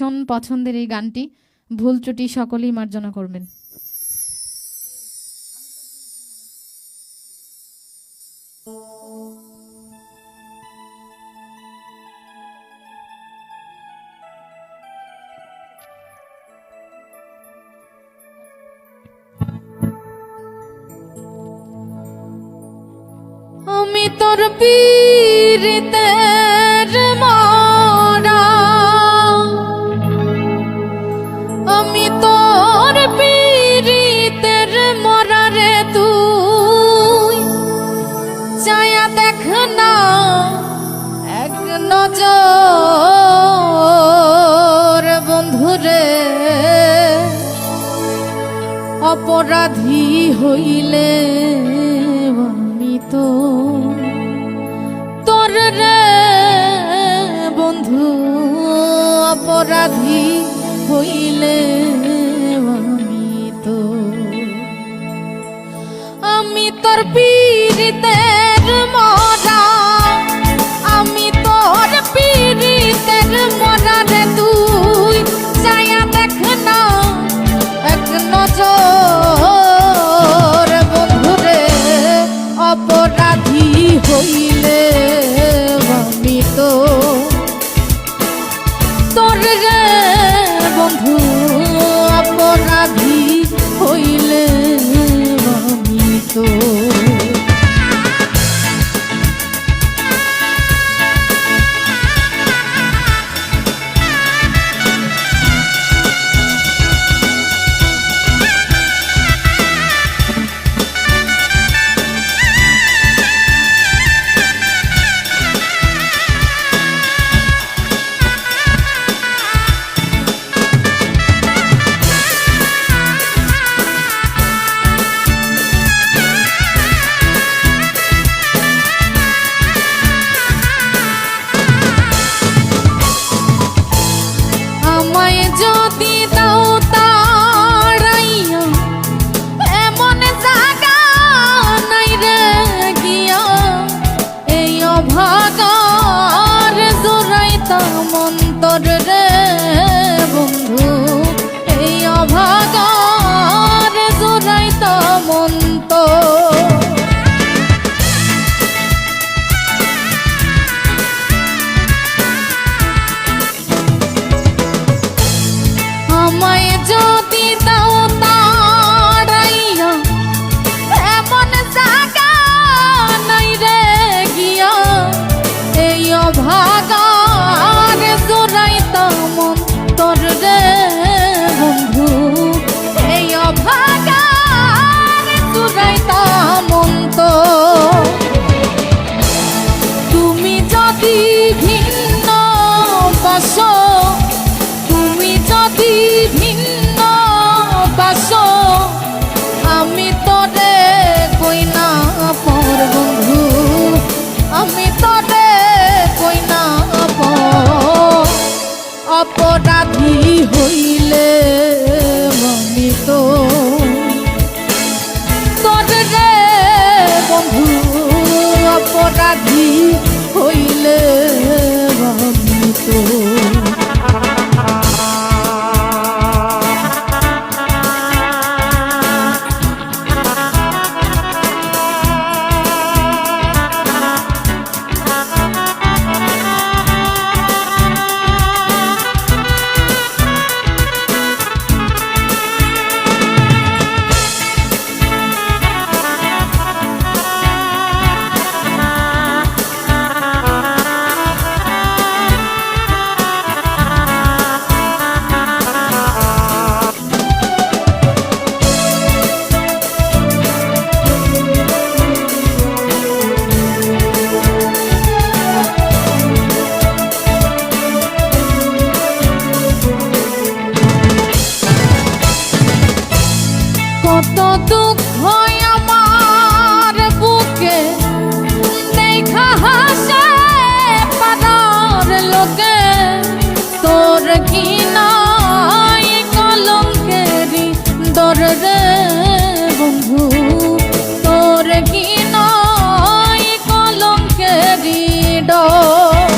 ভীষণ পছন্দের এই গানটি। ভুল ত্রুটি সকলেই মার্জনা করবেন। আমি তোর পীড়িতের মরা, আমি তোর পীড়িতের মরা রে, তুই চায়া দেখ না এক নজর বন্ধুরে, অপরাধী হইলে আমি তো তোর রে বন্ধু, অপরাধী হইলে আমি তোর পীড়িতের মরা, আমি তোর পীড়িতের মরা রে, তুই চায়া দেখ না এক নজর বন্ধুরে, অপরাধী হইলে আমি তো তোর রে বন্ধু, অপরাধী হইলে আমি তো। যদি দাও তাড়াইয়া, এমন জায়গা নাই রে গিয়া, এই অভাগার জোড়াইতাম অন্তর রে বন্ধু, এই অভাগার জোড়াইতাম অন্তর। আমায় যদি দাও তাড়াইয়া, এমন জায়গা নাই রে গিয়া, এই অভাগার জোড়াইতাম অন্তর রে বন্ধু, এই অভাগার জোড়াইতাম অন্তর। তুমি যদি ভিন্ন বাসো, যদি ভিন্ন বাসো, আমি তোরে কই না পর বন্ধু, আমি তোরে কই না পর, অপরাধী হইলে আমি তো তোর রে বন্ধু, অপরাধী হইলে আমি তো। কত দুঃখ আমার বুকে, দেখা হাসে পাড়ার লোকে, তোর কি নাই কলঙ্কেরি ডর রে বন্ধু, তোর কি নাই কলঙ্কেরি ডর।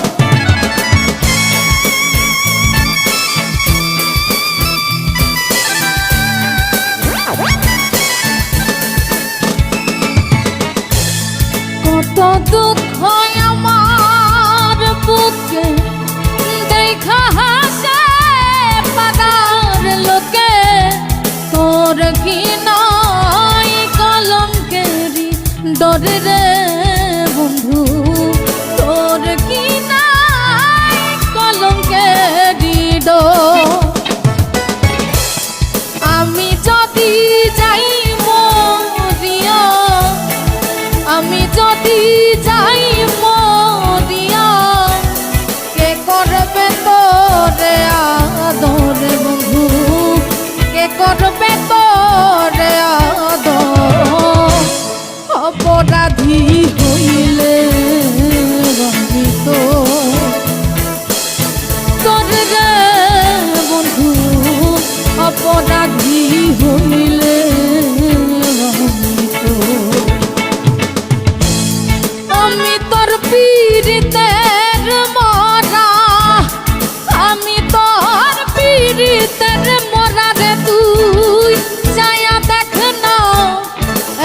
পিতের মরা রে তুই চায়া দেখ না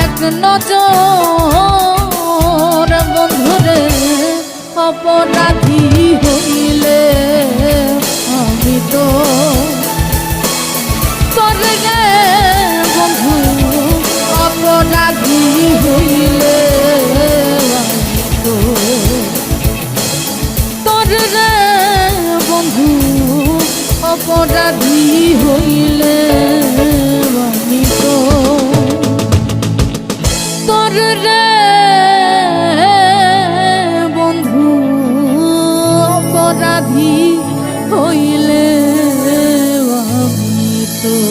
এক নজর বন্ধুরে অপরাধী হইলে আমি তো তোর রে বন্ধু অপরাধী হইলে আমি তো তোর রে বন্ধু অপরাধী হইলে আমি তো তোর রে বন্ধু অপরাধী হইলে আমি তো